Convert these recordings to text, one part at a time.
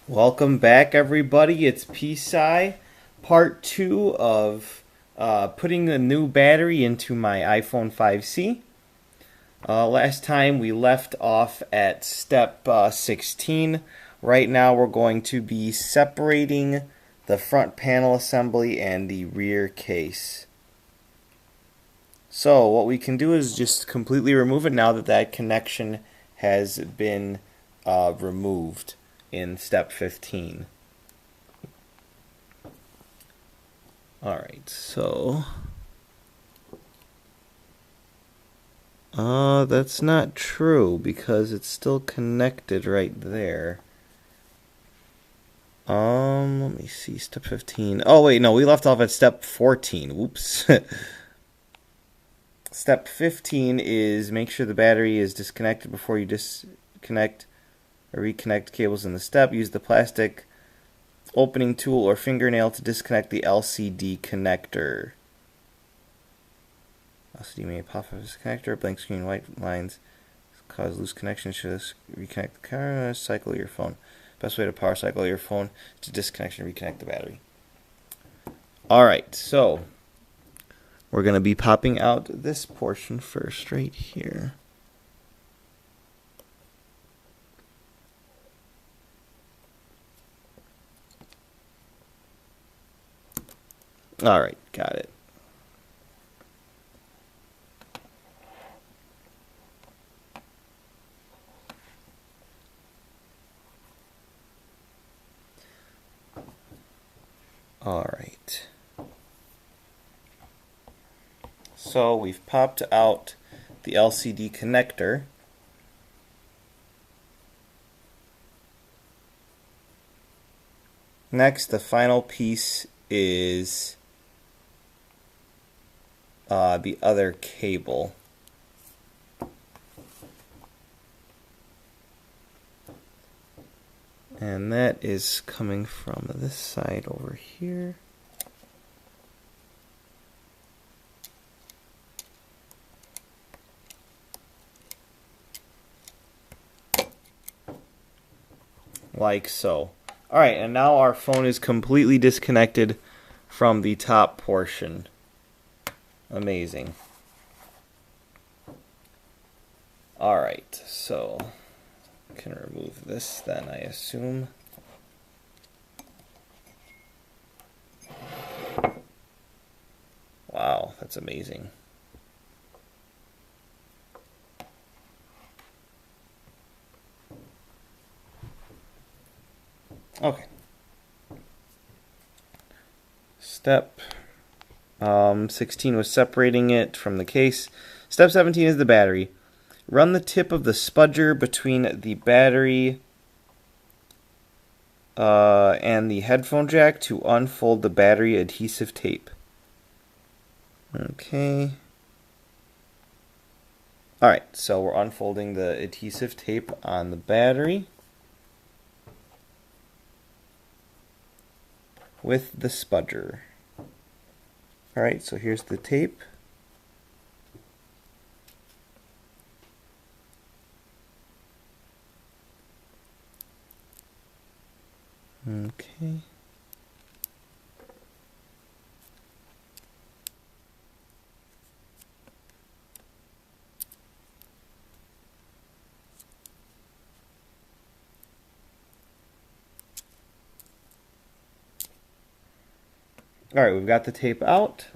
Welcome back, everybody. It's PSI, part 2 of putting a new battery into my iPhone 5C. Last time we left off at step 16. Right now we're going to be separating the front panel assembly and the rear case. So what we can do is just completely remove it now that that connection has been removed in step 15. Alright, so that's not true because it's still connected right there. Let me see, step 15. Oh wait, no, we left off at step 14. Oops. Step 15 is make sure the battery is disconnected before you disconnect or reconnect cables in the step. Use the plastic opening tool or fingernail to disconnect the LCD connector. LCD may pop up as a connector. Blank screen white lines cause loose connection. Should reconnect the car. Cycle your phone. Best way to power cycle your phone to disconnect and reconnect the battery. Alright, so we're going to be popping out this portion first right here. Alright, got it. Alright. So we've popped out the LCD connector. Next, the final piece is the other cable. And that is coming from this side over here. Like so. Alright, and now our phone is completely disconnected from the top portion. Amazing. Alright, so I can remove this then, I assume. Wow, that's amazing. Okay. Step 16 was separating it from the case. Step 17 is the battery. Run the tip of the spudger between the battery and the headphone jack to unfold the battery adhesive tape. Okay. Alright, so we're unfolding the adhesive tape on the battery with the spudger. Alright, so here's the tape. Okay. Alright, we've got the tape out.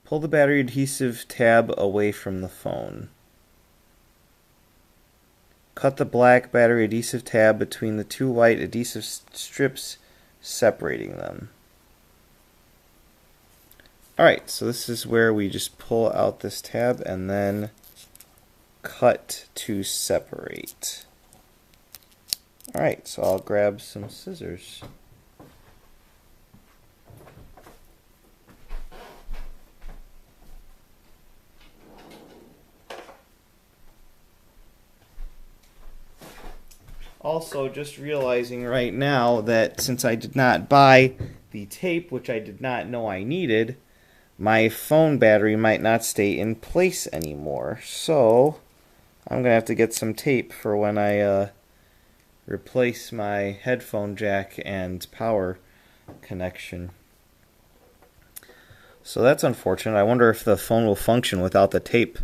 Pull the battery adhesive tab away from the phone. Cut the black battery adhesive tab between the two white adhesive strips, separating them. Alright, so this is where we just pull out this tab and then cut to separate. Alright, so I'll grab some scissors. Also, just realizing right now that since I did not buy the tape, which I did not know I needed, my phone battery might not stay in place anymore. So I'm gonna have to get some tape for when I replace my headphone jack and power connection. So that's unfortunate. I wonder if the phone will function without the tape.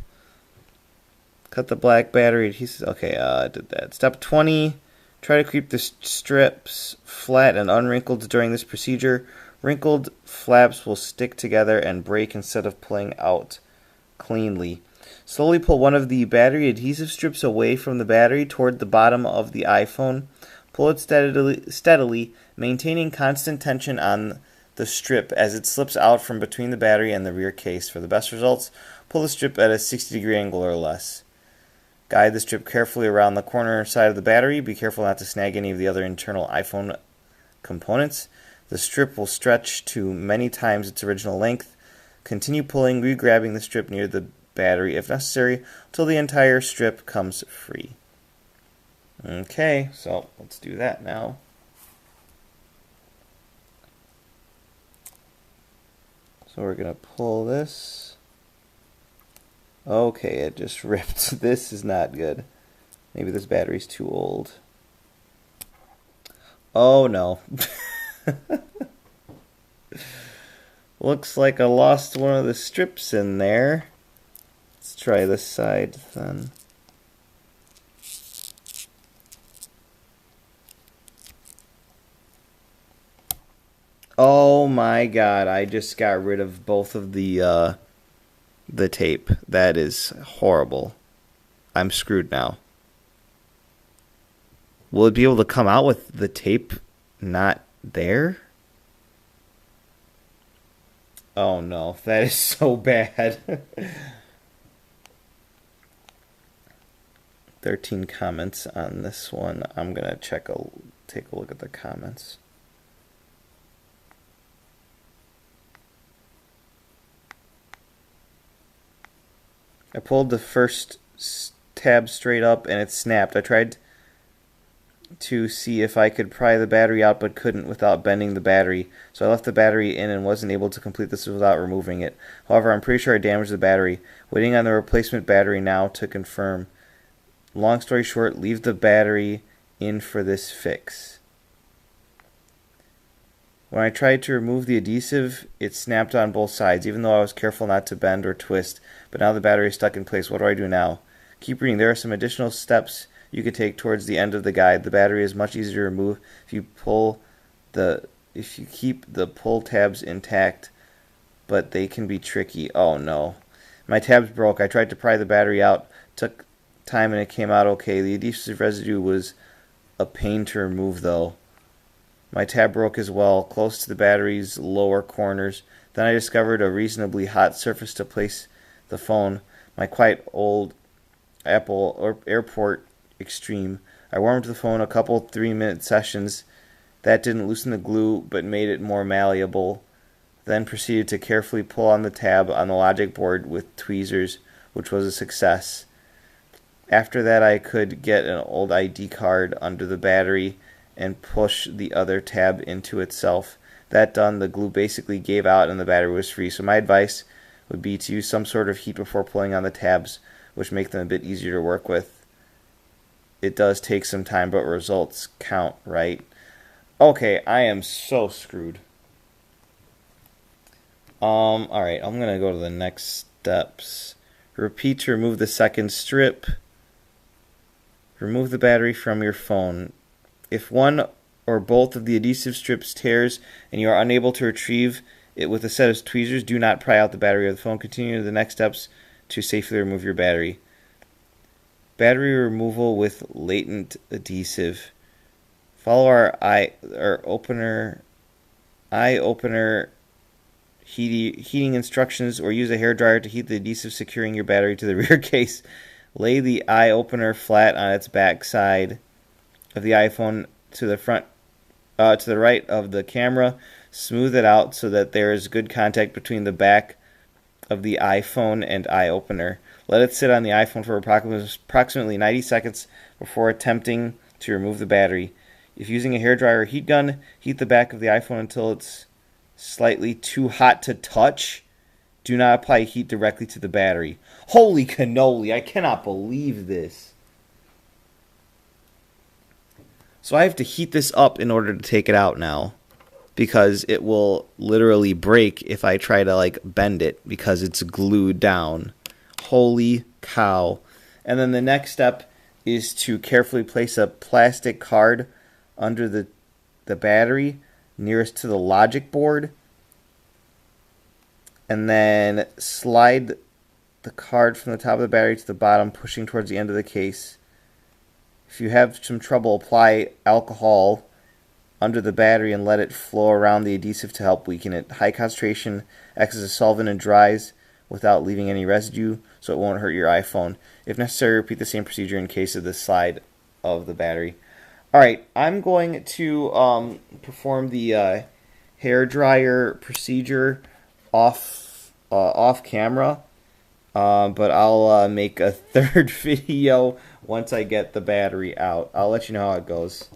Cut the black battery adhesive. Okay, I did that. Step 20. Try to keep the strips flat and unwrinkled during this procedure. Wrinkled flaps will stick together and break instead of pulling out cleanly. Slowly pull one of the battery adhesive strips away from the battery toward the bottom of the iPhone. Pull it steadily, maintaining constant tension on the strip as it slips out from between the battery and the rear case. For the best results, pull the strip at a 60-degree angle or less. Guide the strip carefully around the corner side of the battery. Be careful not to snag any of the other internal iPhone components. The strip will stretch to many times its original length. Continue pulling, re-grabbing the strip near the battery if necessary, until the entire strip comes free. Okay, so let's do that now. So we're going to pull this. Okay, it just ripped. This is not good. Maybe this battery's too old. Oh no. Looks like I lost one of the strips in there. Let's try this side then. Oh my god, I just got rid of both of the tape. That is horrible. I'm screwed now. Will it be able to come out with the tape not there? Oh no, that is so bad. 13 comments on this one. I'm gonna take a look at the comments. I pulled the first tab straight up and it snapped. I tried to see if I could pry the battery out but couldn't without bending the battery. So I left the battery in and wasn't able to complete this without removing it. However, I'm pretty sure I damaged the battery. Waiting on the replacement battery now to confirm. Long story short, leave the battery in for this fix. When I tried to remove the adhesive, it snapped on both sides, even though I was careful not to bend or twist. But now the battery is stuck in place. What do I do now? Keep reading. There are some additional steps you could take towards the end of the guide. The battery is much easier to remove if you keep the pull tabs intact, but they can be tricky. Oh no. My tabs broke. I tried to pry the battery out. Took time and it came out okay. The adhesive residue was a pain to remove though. My tab broke as well, close to the battery's lower corners. Then I discovered a reasonably hot surface to place the phone, my quite old Apple Airport Extreme. I warmed the phone a couple 3-minute sessions. That didn't loosen the glue, but made it more malleable. Then proceeded to carefully pull on the tab on the logic board with tweezers, which was a success. After that, I could get an old ID card under the battery and push the other tab into itself. That done, the glue basically gave out and the battery was free. So my advice would be to use some sort of heat before pulling on the tabs, which make them a bit easier to work with. It does take some time, but results count, right? Okay, I am so screwed. Alright, I'm gonna go to the next steps. Repeat to remove the second strip. Remove the battery from your phone. If one or both of the adhesive strips tears and you are unable to retrieve it with a set of tweezers, do not pry out the battery of the phone. Continue to the next steps to safely remove your battery. Battery removal with latent adhesive. Follow our eye opener heating instructions or use a hairdryer to heat the adhesive securing your battery to the rear case. Lay the eye opener flat on its back side of the iPhone to the right of the camera. Smooth it out so that there is good contact between the back of the iPhone and eye opener. Let it sit on the iPhone for approximately 90 seconds before attempting to remove the battery. If using a hairdryer or heat gun, heat the back of the iPhone until it's slightly too hot to touch Do not apply heat directly to the battery. Holy cannoli, I cannot believe this. So I have to heat this up in order to take it out now, because it will literally break if I try to like bend it because it's glued down. Holy cow. And then the next step is to carefully place a plastic card under the battery nearest to the logic board, and then slide the card from the top of the battery to the bottom, pushing towards the end of the case. If you have some trouble, apply alcohol under the battery and let it flow around the adhesive to help weaken it. High concentration acts as a solvent and dries without leaving any residue, so it won't hurt your iPhone. If necessary, repeat the same procedure in case of the slide of the battery. Alright, I'm going to perform the hair dryer procedure off camera, but I'll make a third video once I get the battery out. I'll let you know how it goes.